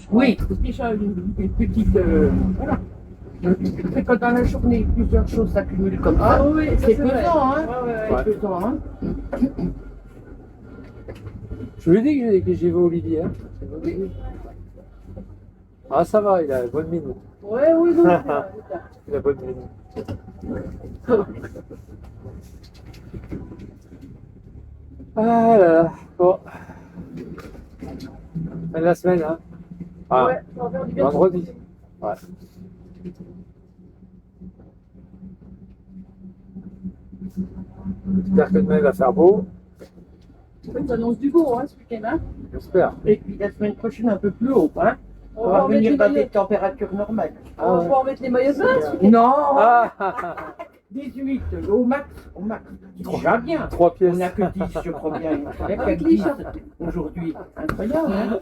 Oui, déjà une petite. Voilà. C'est quand dans la journée, plusieurs choses s'accumulent comme ça. Ah oui, ça, C'est c'est vrai. pesant, hein? Ouais. C'est pesant, hein? Je lui ai dit que j'y vais Olivier. Hein. Ah, ça va, il a bonne mine. Ouais, oui, non, Il a bonne mine. Ah là là. Bon. Fin de la semaine, hein. Ah, ouais, on va faire du bien. vendredi. Ouais. J'espère que demain il va faire beau. Ça annonce du beau, hein, ce week-end, hein. J'espère. Et puis la semaine prochaine, un peu plus haut, hein? On On va va remettre revenir les dans des maillots. températures normales. On va pouvoir mettre les maillots de bain, ce week-end. Non! Ah, 18, au max, au max. C'est déjà bien. 3 pièces. On n'a que 10, je crois bien. Il n'y a Avec que les 10 shorts. aujourd'hui. Incroyable, hein?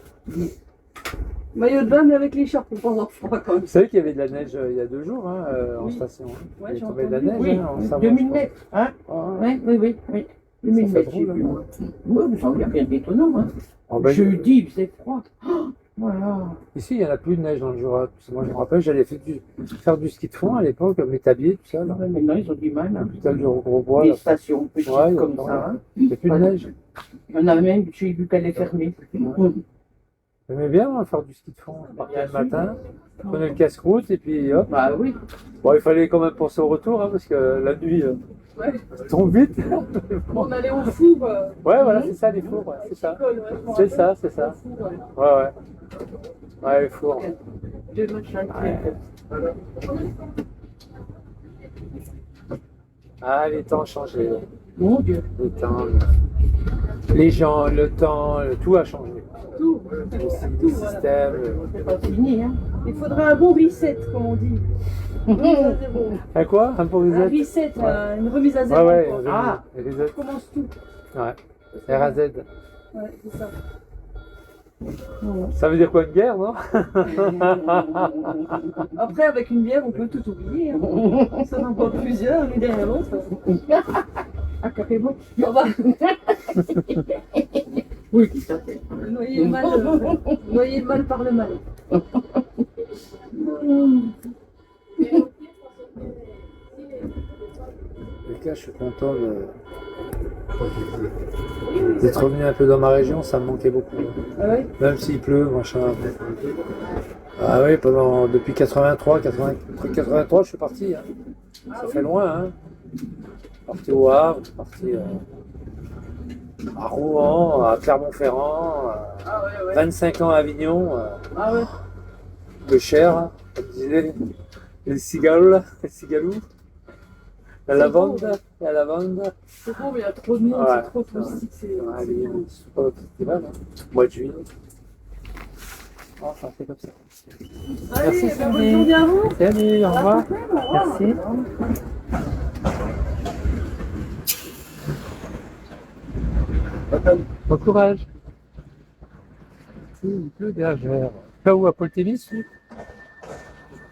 Maillot de bain, mais avec les shorts pour pas avoir froid quand même. Vous savez qu'il y avait de la neige il y a 2 jours hein, en Oui. station. Hein. Ouais, Il est j'ai tombé de la entendu. neige Oui, hein, en Savoie, 2000 je crois. mètres, hein? Ouais. Oui. 2000 Ça fait mètres, j'ai drôle, vu. hein. Oui, mais ça n'a rien d'étonnant, hein? Oh, ben, Jeudi, il faisait froid. Oh, voilà. Ici, il n'y en a plus de neige dans le Jura. Parce que moi, je me rappelle, j'allais faire du ski de fond à l'époque, m'établir, tout ça. Là. Ouais, maintenant, ils ont du mal. Hein. L'hôpital du Gros-Bois. Des là. stations petites Ouais, il y a comme pas- ça. Hein. Il n'y a plus de neige. Il y en a même, j'ai vu qu'elle est fermée. J'aimais bien moi, faire du ski de fond. On partait le matin, on prenait le casse-croûte et puis hop. Bah oui. Bon, il fallait quand même penser au retour hein, parce que la nuit, Ouais. ça tombe vite. On allait au four. Ouais, voilà, c'est ça les fours, ouais, c'est ça. École, ouais, je m'en C'est rappelle. ça, c'est ça. Au four, ouais. Ouais. Ouais, les fours. Deux machins. Ah, les temps ont changé. Mon Dieu. Le temps, les gens, le temps, tout a changé. Tout. Le système. C'est pas fini, hein. Il faudrait un bon reset, comme on dit. Remise à zéro. À quoi? Un pour Un reset? reset, une remise à zéro. Ouais, quoi. Ah. reset. On commence tout. Ouais. RAZ. Ouais, c'est ça. Ça veut dire quoi, une guerre, non? Après, avec une bière, on peut tout oublier. Hein. Ça n'en prend plusieurs, l'une derrière l'autre. Ah, carrément. On va Oui, tout à fait. noyer le mal par le mal. En tout cas, je suis content d'être revenu un peu dans ma région, ça me manquait beaucoup. Ah ouais? Même s'il pleut, machin. Ah oui, depuis 83, après 83, je suis parti. Hein. Ça fait loin, hein. Je suis parti au Havre, je suis parti à Rouen, à Clermont-Ferrand, Ah ouais. 25 ans à Avignon, Ah ouais. le Cher, comme disaient les cigales, les cigalous, la C'est lavande, beau. la lavande. C'est beau, mais il y a trop de monde, Ouais. c'est trop touristique. C'est C'est pas au festival, hein. Mois de juillet. Enfin, c'est comme ça. Allez, Merci, bonne Sandy. journée à vous. Salut, au revoir. Au revoir. Merci. Bon courage. Il pleut derrière. Pas où, à Paul-Tévis?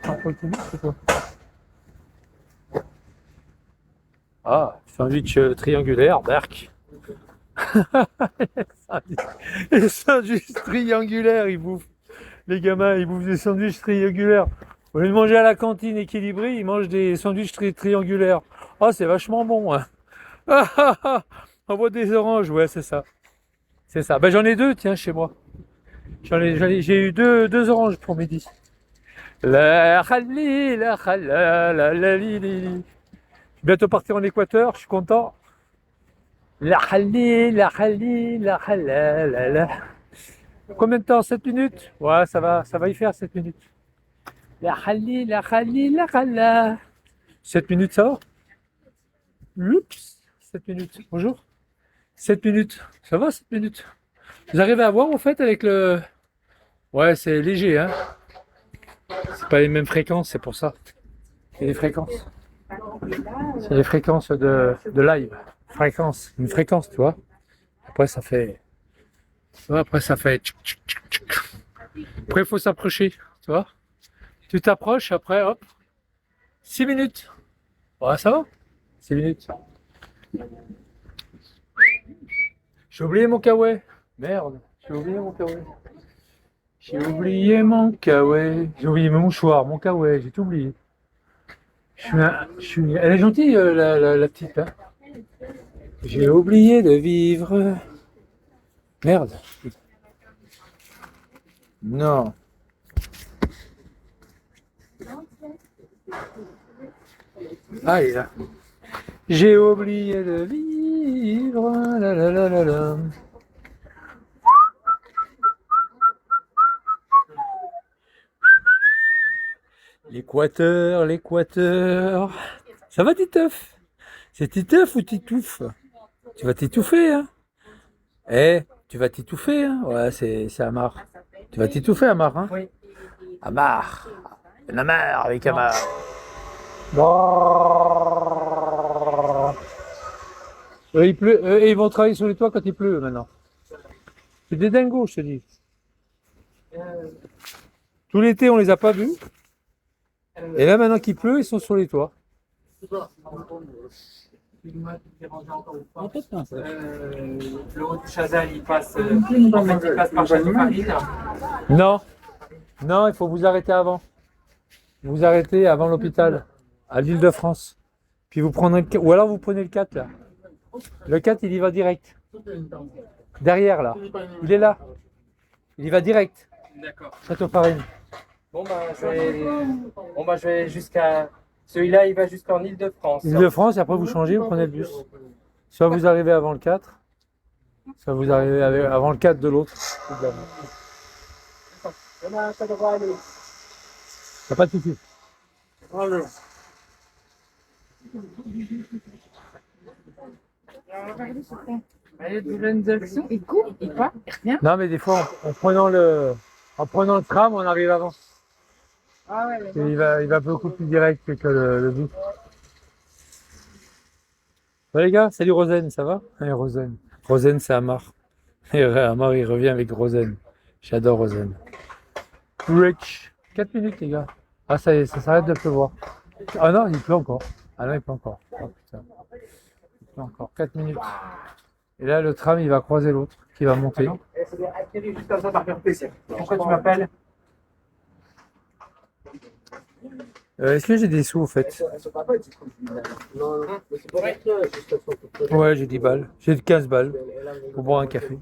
À Paul-Tévis, c'est quoi? Ah, sandwich triangulaire, Berk. Les sandwichs triangulaires, ils bouffent. Les gamins, ils bouffent des sandwichs triangulaires. Au lieu de manger à la cantine équilibrée, ils mangent des sandwichs triangulaires. Ah, c'est vachement bon. Hein. On voit des oranges, ouais, c'est ça. C'est ça. Ben, j'en ai deux, tiens, chez moi. J'ai eu deux oranges pour midi. La khali, la khala, la li, li, li. Je vais bientôt partir en Équateur, je suis content. La khali, la khali, la khala, la. Combien de temps? 7 minutes? Ouais, ça va y faire 7 minutes. La khali, la khali, la khala. 7 minutes, ça va? Oups, 7 minutes. Bonjour. 7 minutes. Ça va, 7 minutes? Vous arrivez à voir, en fait, avec le... Ouais, c'est léger, hein. C'est pas les mêmes fréquences, c'est pour ça. C'est les fréquences. C'est les fréquences de live. Fréquence, une fréquence, tu vois. Après, ça fait... Après, ça fait... tchic, tchic, tchic, tchic. Après, il faut s'approcher, tu vois. Tu t'approches, après, hop. 6 minutes. Ouais, ça va. 6 minutes. J'ai oublié mon kawaii. Merde, j'ai oublié mon kawaii. J'ai oublié mon kawaii. J'ai oublié mon mouchoir, mon kawaii, j'ai tout oublié. Elle est gentille, la petite, hein. J'ai oublié de vivre. Merde. Non. Ah, il est là. J'ai oublié de vivre. La la la la la. L'équateur, l'équateur. Ça va, Titeuf? C'est Titeuf ou Titouffe? Tu vas t'étouffer, hein? Eh, tu vas t'étouffer, hein? Ouais, c'est Amar. Tu vas t'étouffer, Amar, hein? Oui. Amar. La mer avec Amar. Il pleut, et ils vont travailler sur les toits quand il pleut maintenant. C'est des dingos, je te dis. Tout l'été, on les a pas vus. Et là, maintenant qu'il pleut, ils sont sur les toits. Le haut du Chazal, il passe, en fait, il passe par Château-Farine. Non, non, il faut vous arrêter avant. Vous arrêtez avant l'hôpital, à l'Île-de-France. Puis vous prenez ou alors vous prenez le 4 là. Le 4, il y va direct. Derrière là. Il est là. Il y va direct. D'accord. Château-Farine. Bon, je vais jusqu'à. Celui-là, il va jusqu'en Île-de-France. Île-de-France, et après vous changez, vous prenez le bus. Soit vous arrivez avant le 4, soit vous arrivez avant le 4 de l'autre. T'as pas de soucis. Il court, il part, il revient. Non, mais des fois, en prenant le tram, on arrive avant. Ah ouais, Et il va beaucoup plus direct que le bus. Ouais, les gars, salut Rosen, ça va? Ouais, Rosen. Rosen, c'est Amar. Et Amar, il revient avec Rosen. J'adore Rosen. Rich. 4 minutes, les gars. Ah, ça y est, ça s'arrête de pleuvoir. Ah non, il pleut encore. Ah non, il pleut encore. Oh putain. Il pleut encore. 4 minutes. Et là, le tram, il va croiser l'autre, qui va monter. Pourquoi tu m'appelles? Est-ce que j'ai des sous, au fait? Ouais, j'ai 10 balles. J'ai 15 balles pour boire un café.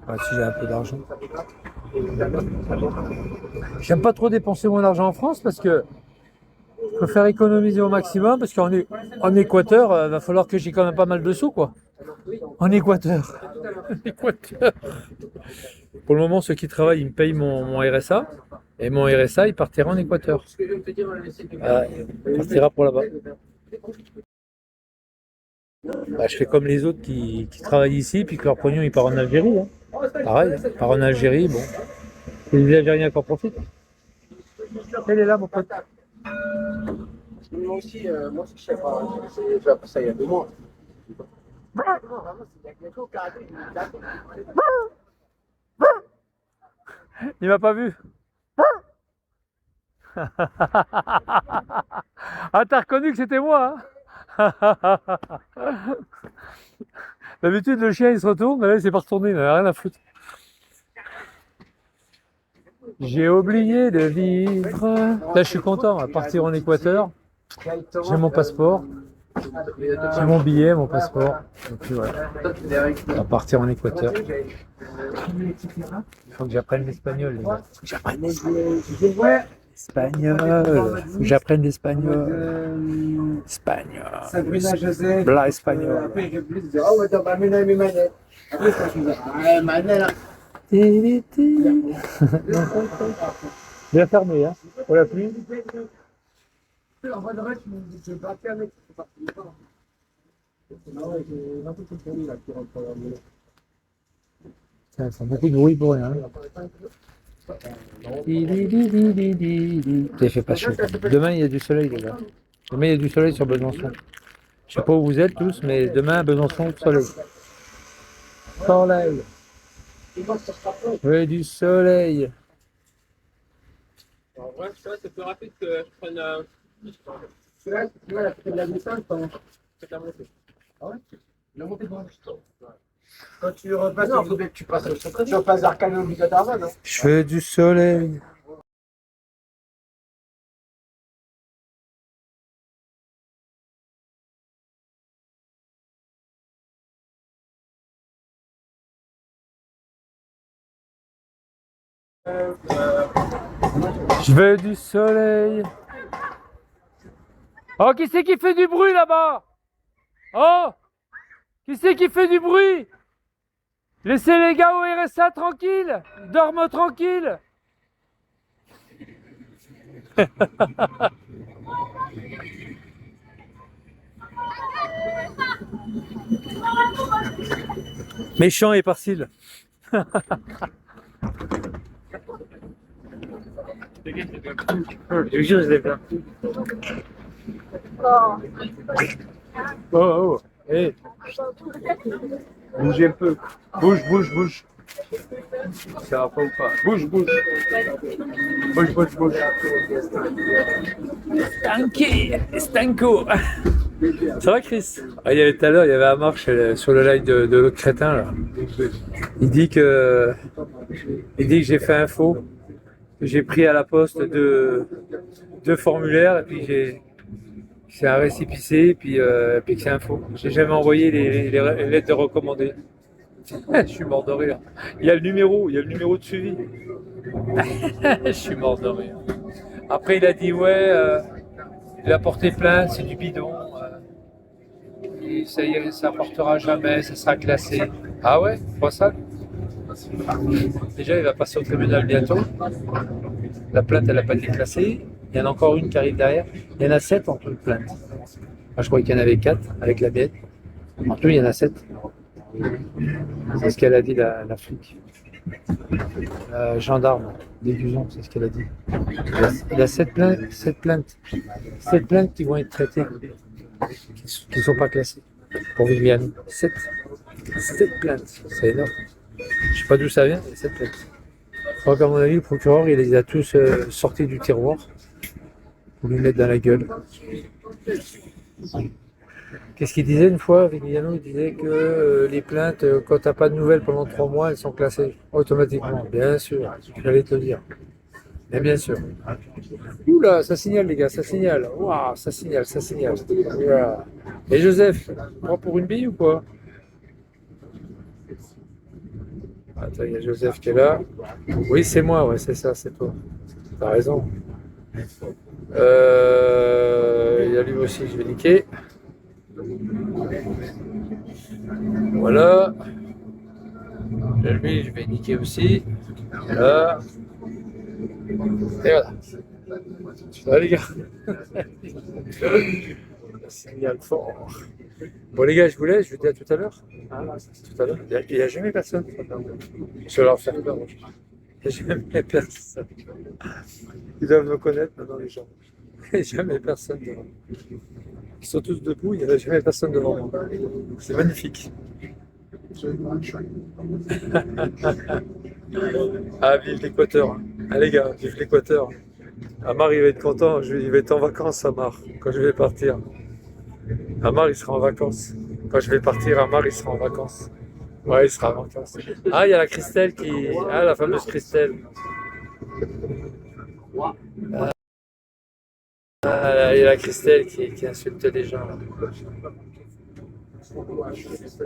Ouais, si j'ai un peu d'argent. J'aime pas trop dépenser mon argent en France parce que je préfère économiser au maximum parce qu'en Équateur, va falloir que j'ai quand même pas mal de sous, quoi. En Équateur. En Équateur. Pour le moment, ceux qui travaillent, ils me payent mon RSA. Et mon RSA, il partira en Équateur. Il partira pour là-bas. Bah, je fais comme les autres qui travaillent ici, puis que leur pognon, il part en Algérie. Hein. Pareil, il part en Algérie, bon. Et les Algériens qui en profitent. Elle est là, mon pote. Moi aussi, je sais pas. J'ai appris ça il y a 2 mois. Il m'a pas vu. Ah, t'as reconnu que c'était moi, hein? D'habitude, le chien, il se retourne, mais là, il s'est pas retourné, il n'a rien à foutre. J'ai oublié de vivre. Là, je suis content, on va partir en Équateur. J'ai mon passeport. J'ai mon billet, mon passeport. Et puis voilà. On va partir en Équateur. Il faut que j'apprenne l'espagnol, les gars. Faut que j'apprenne l'espagnol. Faut que j'apprenne l'espagnol. Espagnol. Sabrina José. Bla espagnol. Après, j'ai plus dit, oh, attends, bah, mais mes manettes. Après, ça, je me dis, ah, manette. Bien fermé, hein, pour la pluie. En vrai, de vrai, je vais un mec qui fait partie du temps. Ah ouais, j'ai un peu tout pourri là qui rentre dans la maison. Ça fait beaucoup de bruit pour rien. Il fait pas chaud. Demain, il y a du soleil, les gars. Demain, il y a du soleil sur Besançon. Je sais pas où vous êtes tous, mais demain, à Besançon, soleil. Soleil. Oui, du soleil. En vrai, tu vois, c'est plus rapide que je prenne Celui-là, tu vois, il a fait de la descente pendant. la montée. Ah ouais? Il a monté devant. Quand tu repasses, il faudrait que tu repasses Arcane obligatoirement, non? Je veux du soleil. Je veux du soleil. Oh, qui c'est qui fait du bruit là-bas? Oh, qui c'est qui fait du bruit? Laissez les gars au RSA tranquille. Ils dorment tranquille. Méchant et parcile. Je jure, je l'ai plein. Oh, oh, hey. Bougez un peu. Bouge, bouge, bouge. Ça va pas ou pas? Bouge, bouge. Bouge, bouge, bouge. Stanky, Stanko. Ça va, Chris? Ah, il y avait tout à l'heure, il y avait Amar sur le live de l'autre crétin, là. Il dit que j'ai fait un faux. J'ai pris à la poste deux formulaires et puis c'est un récépissé puis que c'est un faux. J'ai jamais envoyé les lettres de recommandées. Je suis mort de rire. Il y a le numéro de suivi. Je suis mort de rire. Après il a dit ouais, il a porté plainte, c'est du bidon. Et ça portera jamais, ça sera classé. Ah ouais, pas ça? Déjà, il va passer au tribunal bientôt. La plainte, elle n'a pas été classée. Il y en a encore une qui arrive derrière. Il y en a 7 en toute plainte. Moi, je croyais qu'il y en avait 4 avec la mienne. En tout, il y en a 7. C'est ce qu'elle a dit, la flic. Gendarme, d'Aiguzon, c'est ce qu'elle a dit. Il y a 7 plaintes. 7 plaintes qui vont être traitées, qui ne sont pas classées. Pour Viviane. 7 plaintes, c'est énorme. Je sais pas d'où ça vient, mais 7 plaintes. Je crois qu'à mon avis, le procureur, il les a tous sortis du tiroir pour lui mettre dans la gueule. Qu'est-ce qu'il disait une fois, Viviano? Il disait que les plaintes, quand t'as pas de nouvelles pendant 3 mois, elles sont classées automatiquement. Bien sûr, j'allais te le dire. Mais bien sûr. Oula, ça signale les gars, ça signale. Waouh, ça signale. Ouah. Et Joseph, moi pour une bille ou quoi? Attends, il y a Joseph qui est là. Oui, c'est moi, ouais, c'est ça, c'est toi. T'as raison. Il y a lui aussi, je vais niquer. Voilà. Et lui, je vais niquer aussi. Voilà. Et voilà. Ça va les gars. Signal fort. Bon les gars, je vous laisse, je vous dis à tout à l'heure. Tout à l'heure. Il n'y a jamais personne. Je vais leur faire peur. Il n'y a jamais personne. Ils doivent me connaître maintenant les gens. Il n'y a jamais personne devant. Ils sont tous debout, il n'y a jamais personne devant moi. C'est magnifique. Ah, vive l'Équateur. Ah les gars, vive l'Équateur. Amar, il va être content, il va être en vacances, Amar, quand je vais partir. Amar, il sera en vacances. Quand je vais partir, Amar, il sera en vacances. Ouais, il sera en vacances. Ah, il y a la Christelle qui... Ah, la fameuse Christelle. Il y a la Christelle qui insulte les gens. Là.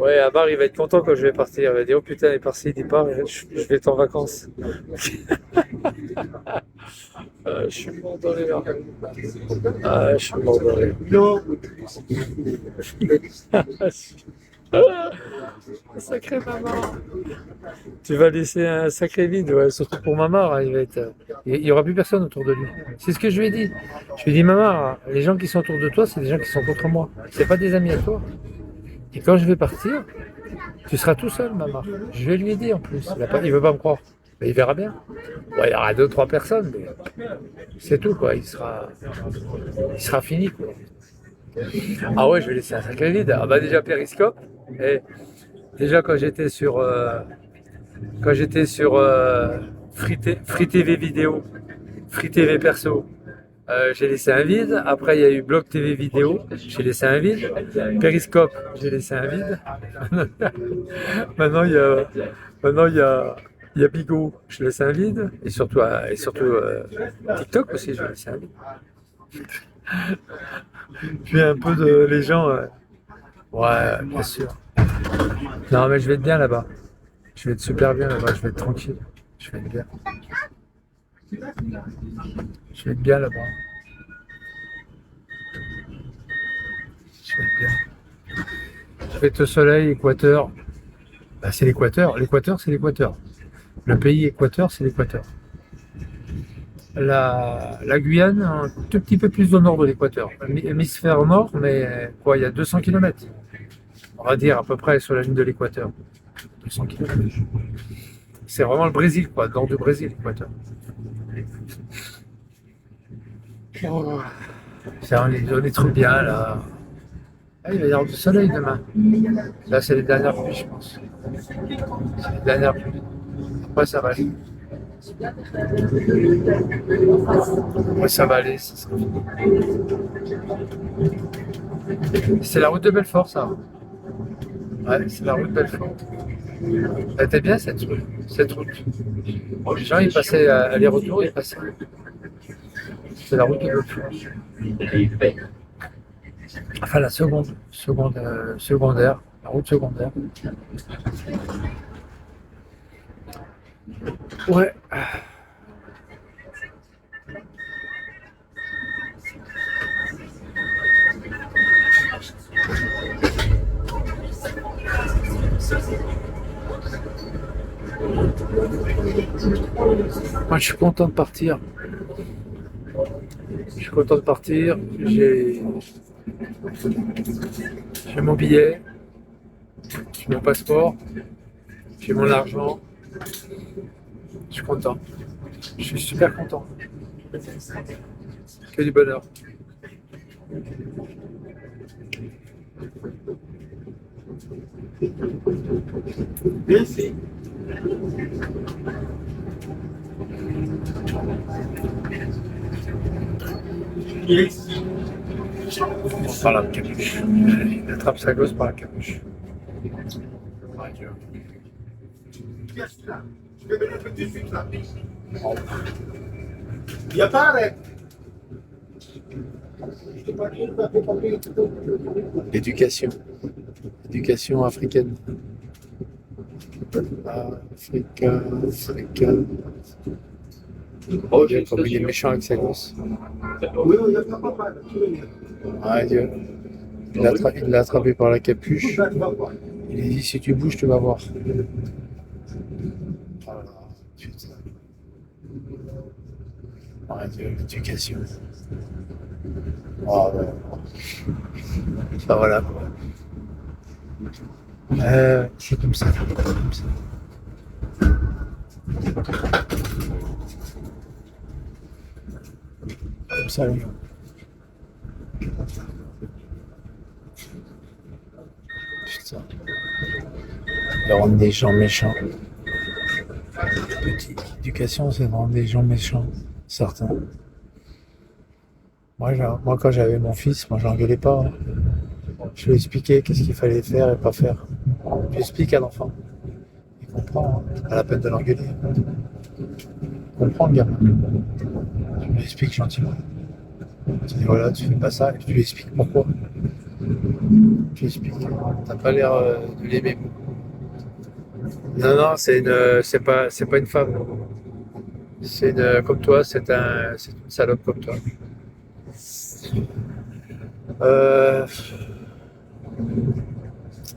Ouais, Amar, il va être content quand je vais partir. Il va dire, oh putain, il est parti, il part, je vais être en vacances. Je suis mort dans les larmes. Je suis mort dans les Sacré maman. Tu vas laisser un sacré vide, ouais, surtout pour Mamar. Hein, il y aura plus personne autour de lui. C'est ce que je lui ai dit. Je lui ai dit, Mamar, les gens qui sont autour de toi, c'est des gens qui sont contre moi. C'est pas des amis à toi. Et quand je vais partir, tu seras tout seul, Mamar. Je vais lui aider en plus. Il veut pas me croire. Mais il verra bien. Ouais, il y aura 2-3 personnes, mais c'est tout, quoi. Il sera fini, quoi. Ah ouais, je vais laisser un sacré vide. Ah bah déjà Periscope. Et déjà quand j'étais sur Free TV vidéo, Free TV perso, j'ai laissé un vide. Après, il y a eu Blog TV vidéo, j'ai laissé un vide. Periscope, j'ai laissé un vide. Maintenant, il y a Bigo, je laisse un vide. Et surtout, TikTok aussi, je laisse un vide. Puis un peu de les gens. Ouais, bien sûr. Non, mais je vais être bien là-bas. Je vais être super bien là-bas. Je vais être tranquille. Je vais être bien. Je vais être bien là-bas. Je vais être bien. Je vais être au soleil, Équateur. Bah, c'est l'Équateur. L'Équateur, c'est l'Équateur. Le pays Équateur, c'est l'Équateur. La Guyane, un tout petit peu plus au nord de l'Équateur. Hémisphère nord, mais quoi, il y a 200 km. On va dire à peu près sur la ligne de l'Équateur. 200 km. C'est vraiment le Brésil, quoi, nord du Brésil, l'Équateur. Oh. On est trop bien là. Ah, il va y avoir du soleil demain. Là, c'est les dernières pluies, je pense. C'est les dernières pluies. Après, ça va aller. Après, ça va aller. Ça sera fini. C'est la route de Belfort, ça. Ouais, c'est la route de Belfort. Elle était bien cette route. Les gens, ils passaient aller-retour, ils passaient. C'est la route de Belfort. Enfin, la secondaire, la route secondaire. Ouais. Moi, je suis content de partir. Je suis content de partir. J'ai mon billet, j'ai mon passeport, j'ai mon argent. Je suis content. Je suis super content. Que du bonheur. Merci. Yes. Par la capuche. Il attrape sa gosse par la capuche. Ouais, Dieu. Qu'est-ce là? Je vais venir tout de suite là. Il n'y a pas arrêt. L'éducation. Éducation africaine. Africain. Oh, comme il est méchant avec sa gosse. Oui, il n'y a pas papa. Ouais, Dieu. Il l'a attrapé par la capuche. Il a dit si tu bouges, tu vas voir. Oh là là, putain. Ouais, Dieu, l'éducation. Oh, ouais. Enfin, voilà quoi. C'est comme ça. Comme ça. Comme ça, les gens. Putain. Il rend des gens méchants. Petite éducation, c'est de rendre des gens méchants. Certains. Moi, quand j'avais mon fils, moi, j'engueulais pas. Hein. Je lui expliquais qu'est-ce qu'il fallait faire et pas faire. J'explique à l'enfant. Il comprend. Hein. Pas la peine de l'engueuler. Il comprend le gamin. Je lui explique gentiment. Tu dis voilà, tu fais pas ça, et tu lui expliques pourquoi. Tu lui expliques. T'as pas l'air de l'aimer beaucoup. Non, c'est pas une femme. C'est comme toi, c'est une salope comme toi.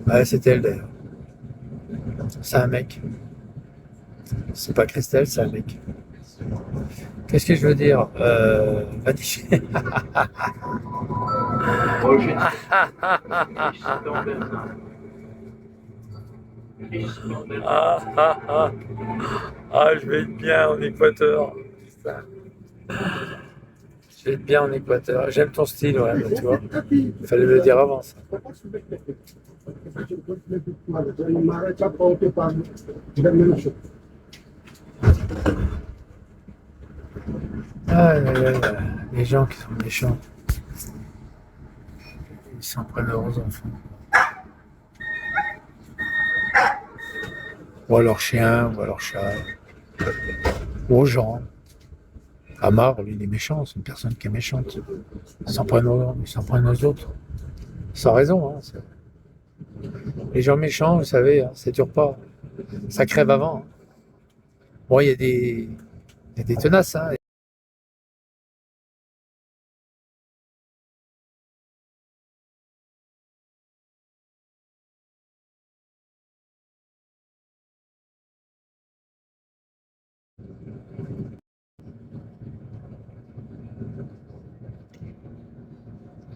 Ouais, c'est elle d'ailleurs. C'est un mec. C'est pas Christelle, c'est un mec. Qu'est-ce que je veux dire magnifique. Je vais être bien en Équateur. Putain. Je vais être bien en Équateur. J'aime ton style, ouais, tu vois. Il fallait me le dire avant ça. Ah, Les gens qui sont méchants, ils s'en prennent aux enfants. Ou à leurs chiens, ou à leurs chats, ou aux gens. Amar, lui, il est méchant, c'est une personne qui est méchante. Ils s'en prennent aux autres. Sans raison. Hein, les gens méchants, vous savez, hein, ça dure pas. Ça crève avant. Hein. Bon, il y a des tenaces. Hein.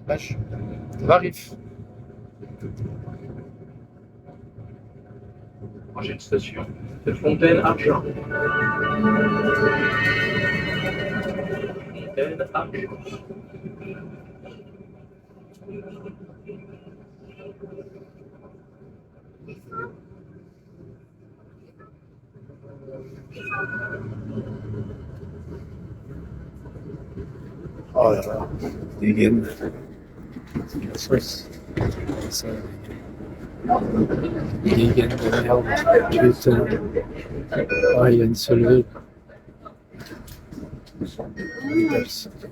Vache. Ça va, Riff. Prochaine station, de Fontaine-Argent. Fontaine-Argent. Oh là là, des gaines. La sauce. Ça, des gaines de merde. Putain. Ah, il vient de se lever.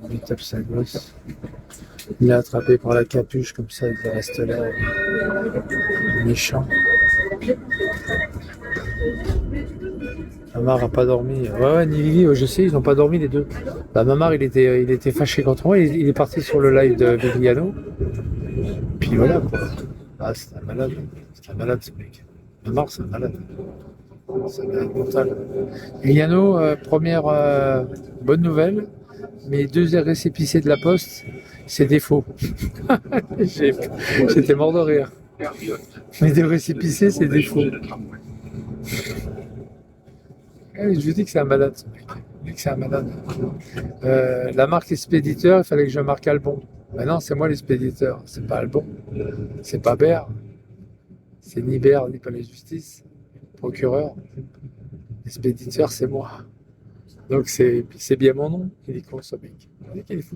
On lui tape sa gosse. Il l'a attrapé par la capuche, comme ça, il reste là. Méchant. Mamar a pas dormi. Ouais, ni Vivi, je sais, ils n'ont pas dormi les deux. Bah, Mamar, il était fâché contre moi. Il est parti sur le live de Vigliano. Puis voilà, quoi. Ah, c'est un malade. C'est un malade, ce mec. Mamar, c'est un malade. C'est un malade mental. Vigliano, première bonne nouvelle. Mes 2 récépissés de la poste, c'est des faux. J'étais mort de rire. Mes 2 récépissés, c'est des faux. Je vous dis que c'est un malade, ce mec. Je dis que c'est un malade. La marque expéditeur, il fallait que je marque Albon. Maintenant, c'est moi l'expéditeur. C'est pas Albon. C'est pas Bert. C'est ni Bert, ni Palais de Justice. Procureur. L'expéditeur, c'est moi. Donc, c'est bien mon nom. Il est con, ce mec. Il est fou.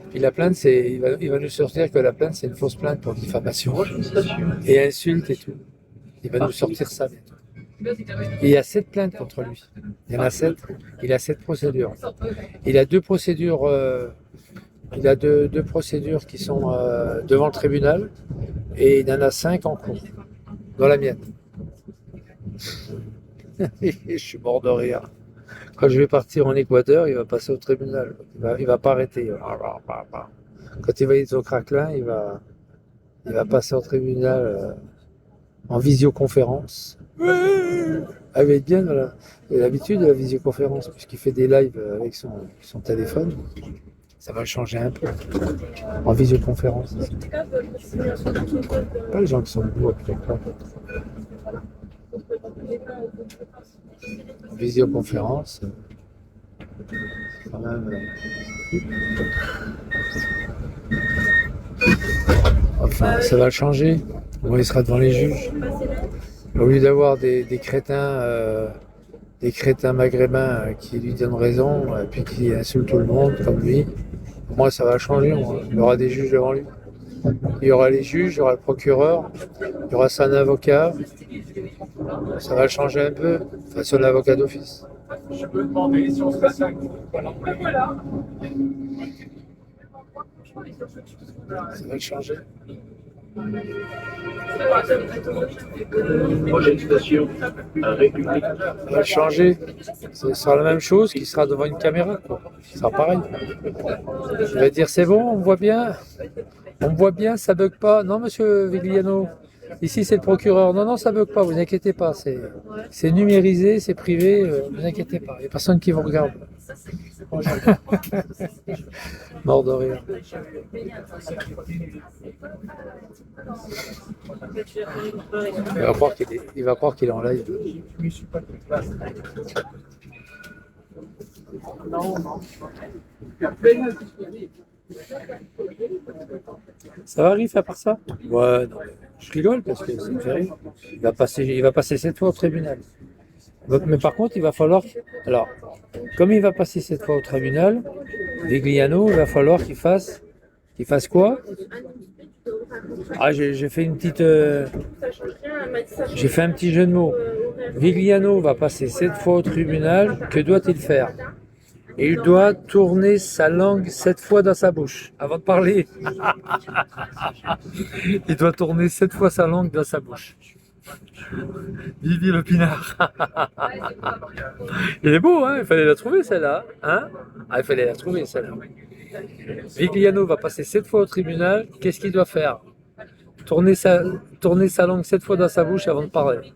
Puis la plainte, il va nous sortir que la plainte, c'est une fausse plainte pour diffamation. Et insulte et tout. Il va nous sortir ça bientôt. Et il y a 7 plaintes contre lui. Il y en a 7. Il a 7 procédures. Il a 2 procédures. Il a deux procédures qui sont devant le tribunal. Et il en a 5 en cours. Dans la mienne. Je suis mort de rire. Quand je vais partir en Équateur, il va passer au tribunal. Il va pas arrêter. Quand il va être au craquelin, il va passer au tribunal en visioconférence. Ah, il va être bien il a l'habitude de la visioconférence, puisqu'il fait des lives avec son téléphone. Ça va le changer un peu. En visioconférence. Pas les gens qui sont debout après quoi. En visioconférence. Quand même. Enfin, ça va le changer. Bon, il sera devant les juges. Au lieu d'avoir des crétins maghrébins qui lui donnent raison, puis qui insultent tout le monde comme lui, moi ça va changer. Il y aura des juges devant lui. Il y aura les juges, il y aura le procureur, il y aura son avocat. Ça va le changer un peu. Enfin, son avocat d'office. Je peux demander si on se fait 5 voilà. Ça va le changer. Prochaine station, République. Ça va le changer. Ce sera la même chose qui sera devant une caméra. Quoi. Ce sera pareil. Je vais dire c'est bon, on me voit bien. On me voit bien, ça bug pas. Non, monsieur Vigliano. Ici, c'est le procureur. Non, ça bug pas, vous inquiétez pas. C'est numérisé, c'est privé, vous inquiétez pas. Il n'y a personne qui vous regarde. Mort de rire. Il va croire qu'il est en live. Ça va, Riff, à part ça? Ouais, non, je rigole parce que ça me fait rire. Il va passer 7 fois au tribunal. Donc, mais par contre, il va falloir... Alors, comme il va passer cette fois au tribunal, Vigliano, il va falloir qu'il fasse... Qu'il fasse quoi? Ah, j'ai fait une petite... J'ai fait un petit jeu de mots. Vigliano va passer 7 fois au tribunal. Que doit-il faire? Et il doit tourner sa langue 7 fois dans sa bouche avant de parler. Il doit tourner 7 fois sa langue dans sa bouche. Vivi le pinard. Il est beau, hein? Il fallait la trouver celle-là. Hein? Ah, il fallait la trouver celle-là. Vigliano va passer 7 fois au tribunal. Qu'est-ce qu'il doit faire? Tourner sa langue 7 fois dans sa bouche avant de parler.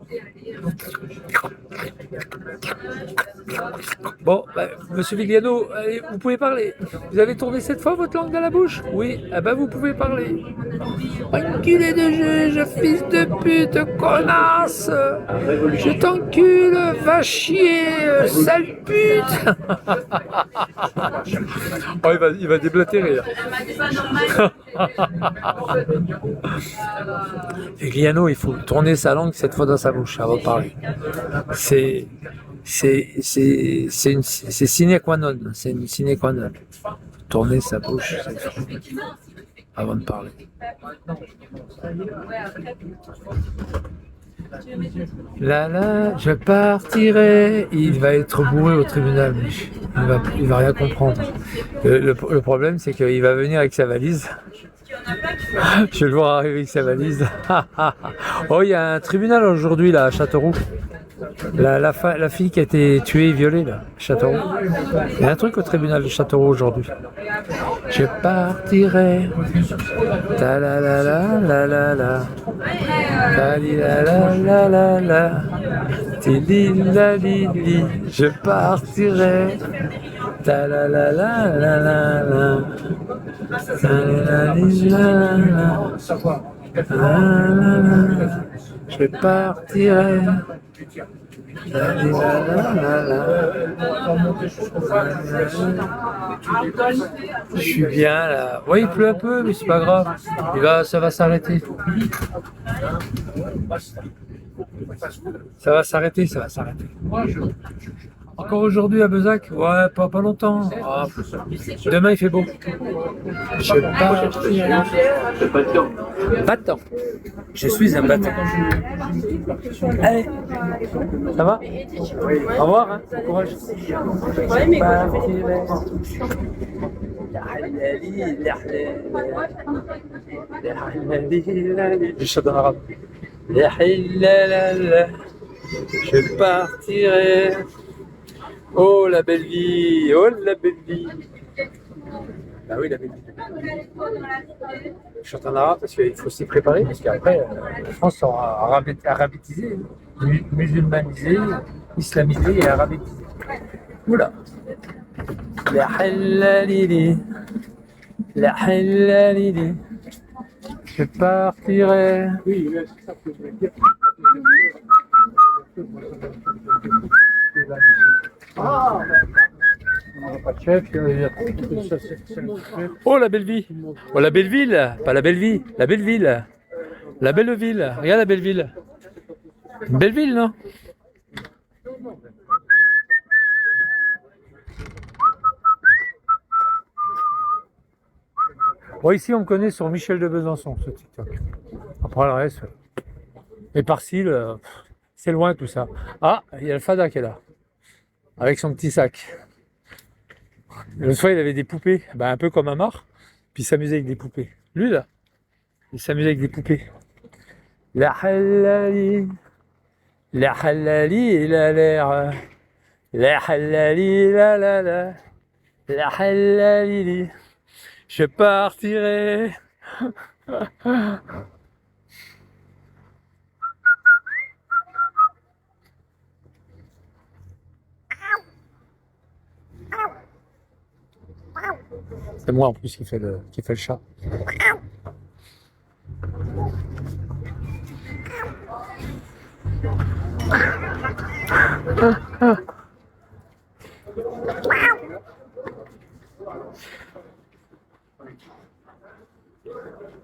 Bon, monsieur Vigliano, allez, vous pouvez parler. Vous avez tourné 7 fois votre langue dans la bouche? Oui, eh ben vous pouvez parler. Enculé de juge, fils de pute, connasse! Je t'encule, va chier, sale pute! Oh, il va déblatérer là. Vigliano, il faut tourner sa langue 7 fois dans sa bouche avant de parler. C'est sine qua non. C'est une sine qua non. Tourner sa bouche 7 fois avant de parler. Là, là, je partirai. Il va être bourré au tribunal, lui. Il va rien comprendre. Le problème, c'est qu'il va venir avec sa valise. Je vais le voir arriver avec sa valise. Oh, il y a un tribunal aujourd'hui là à Châteauroux. La fille qui a été tuée et violée là, à Châteauroux. Il y a un truc au tribunal de Châteauroux aujourd'hui. Je partirai. Ta la la la la la la. Ta li la la la la la. Ti li la li li. Je partirai. Ta la la la la la la. Ta la li la la la. Je partirai. Je suis bien là. Oui, il pleut un peu, mais c'est pas grave. Ça va s'arrêter. Ça va s'arrêter, ça va s'arrêter. Encore aujourd'hui à Bezac? Ouais, pas longtemps. Ah, demain il fait beau. Je pars. Battant. Je suis un battant. Allez. Ça va? Au revoir, hein. Bon courage. Je chante en arabe. Je partirai. Oh la belle vie, oh la belle vie. Ah oui, la belle vie. Je chante en arabe parce qu'il faut s'y préparer, parce qu'après, la France sera arabétisée, musulmanisée, islamisée et arabétisée. Oula. La halalili, la halalili. Je partirai. Oui, c'est ça que je veux dire. Oh la belle vie! Oh la belle ville! Pas la belle vie, la belle ville! La belle ville! Regarde la belle ville! Une belle ville, non? Bon, ici on me connaît sur Michel de Besançon, ce TikTok. Après le reste. Et par-ci, c'est loin tout ça. Ah, il y a le Fada qui est là. Avec son petit sac. L'autre fois, il avait des poupées, un peu comme Amar, puis il s'amusait avec des poupées. Lui, là, il s'amusait avec des poupées. La halali, il a l'air. La halali, la la la. La halali, je partirai. C'est moi en plus qui fait le chat.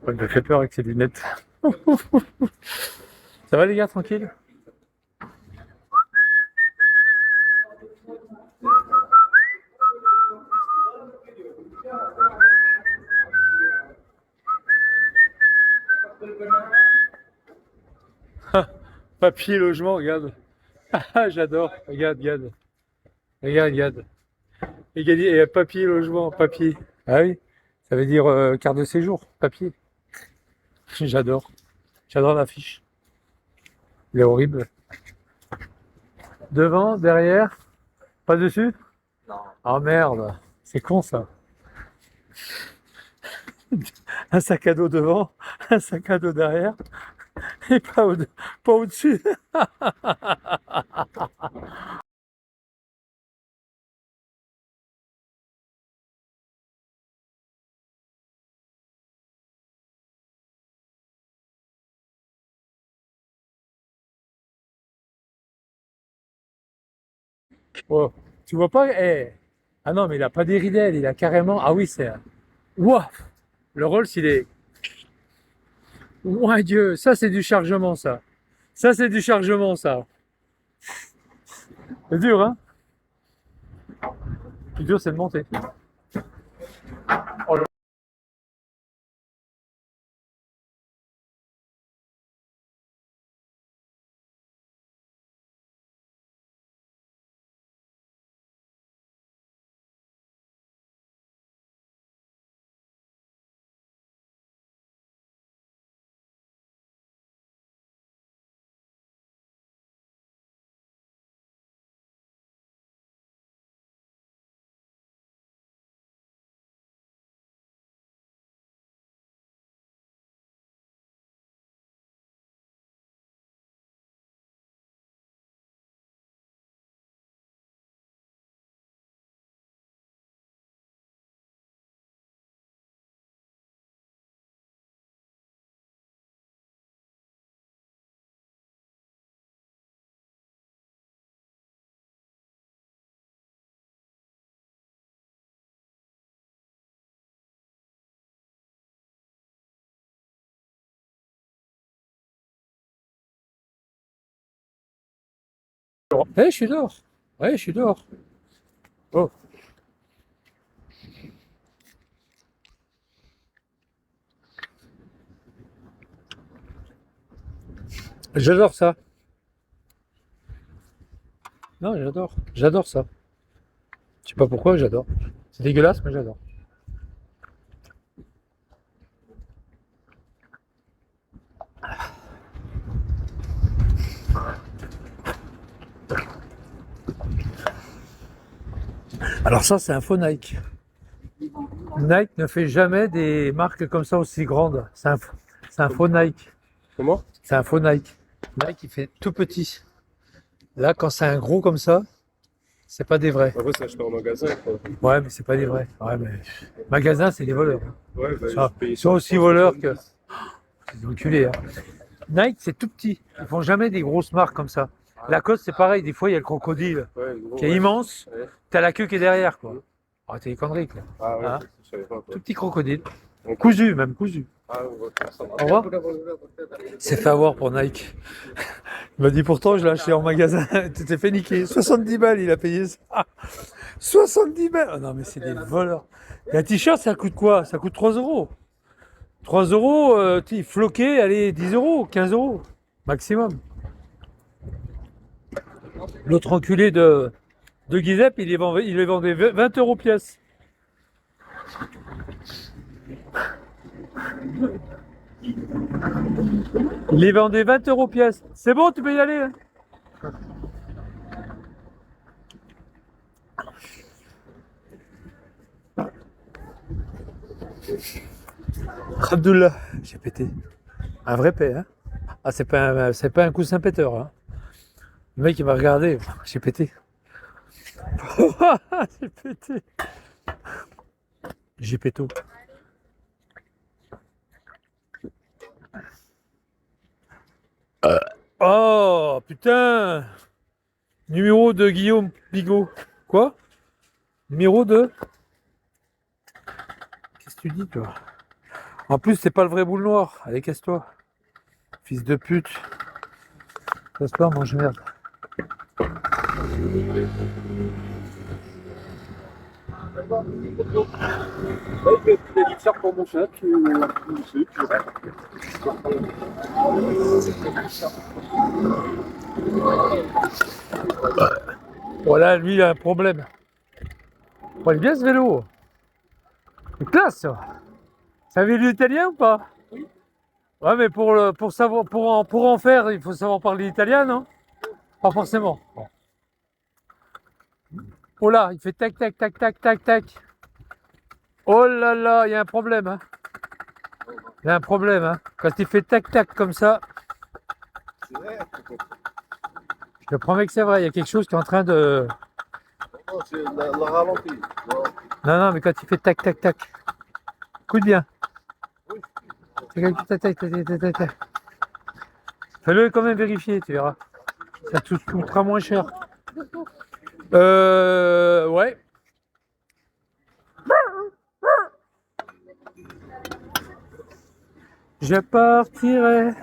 Il me fait peur avec ses lunettes. Ça va les gars, tranquille? Papier logement, regarde. Ah, j'adore. Regarde, regarde. Regarde, regarde. Et papier logement, papier. Ah oui, ça veut dire carte de séjour, papier. J'adore. J'adore l'affiche. Il est horrible. Devant, derrière, pas dessus? Non. Ah merde, c'est con ça. Un sac à dos devant, un sac à dos derrière, et pas au-dessus. Oh, tu vois pas? Eh. Ah non, mais il a pas des ridelles, il a carrément. Ah oui, c'est. Ouah! Le Rolls, il est. Ouah Dieu, ça c'est du chargement, ça. Ça c'est du chargement, ça. C'est dur, hein? Le plus dur, c'est de monter. Eh, je suis dehors. Ouais, je suis dehors. Oh. J'adore ça. Non, j'adore. J'adore ça. Je sais pas pourquoi, j'adore. C'est dégueulasse, mais j'adore. Alors ça, c'est un faux Nike. Nike ne fait jamais des marques comme ça aussi grandes. C'est un faux Nike. Comment? C'est un faux Nike. Nike, il fait tout petit. Là, quand c'est un gros comme ça, c'est pas des vrais. Après, c'est acheté en magasin, quoi. Ouais, mais c'est pas des vrais. Ouais, mais magasin, c'est des voleurs. Ouais, bah, Ça, je paye ils sont aussi voleurs que. C'est des enculés, hein. Nike, c'est tout petit. Ils font jamais des grosses marques comme ça. Lacoste, c'est pareil. Des fois, il y a le crocodile Ouais, gros, qui est ouais. immense. Ouais. T'as la queue qui est derrière, quoi. Ah, t'es des conneries, quoi. Ah ouais, Hein? je savais pas, quoi. Tout petit crocodile. Donc, Cousu, même cousu. ah, ouais, ça va. Au revoir. Il s'est fait avoir pour Nike. Il m'a dit pourtant, je l'ai acheté en magasin. Tu t'es fait niquer. 70 balles, il a payé ça. 70 balles. Oh non, mais c'est des voleurs. Et un t-shirt, ça coûte quoi? Ça coûte 3 euros. 3 euros, floqué, allez, 10 euros, 15 euros, maximum. L'autre enculé de Giuseppe, il les vendait 20 euros pièce. Il les vendait 20 euros pièce. C'est bon, tu peux y aller, hein. Abdullah, j'ai pété. Un vrai paix, hein. Ah, c'est pas un coussin péteur, hein. Le mec, il m'a regardé, j'ai pété. J'ai pété. J'ai péto. Oh, putain. Numéro de Guillaume Bigot. Quoi? Numéro de... Qu'est-ce que tu dis, toi? En plus, c'est pas le vrai boule noire. Allez, casse-toi. Fils de pute. Casse-toi, mange merde. Ouais, il dit ça pour mon chat, tu sais, tu Voilà, lui, il a un problème. Oh, il est bien ce vélo. C'est classe, ça. Ça avait l'italien ou pas? Ouais, mais pour savoir, pour en faire, il faut savoir parler italien, non? Pas forcément. Bon. Oh là, il fait tac, tac, tac, tac, tac, tac. Oh là là, il y a un problème, hein. Il y a un problème, hein. Quand il fait tac, tac comme ça, je te promets que c'est vrai, il y a quelque chose qui est en train de... Non, c'est la ralenti. Non, non, mais quand il fait tac, tac, tac. Écoute bien. Tac, tac, tac, tac, tac, tac, tac. Fais-le quand même vérifier, tu verras. Ça te coûtera moins cher. Ouais. Je partirai.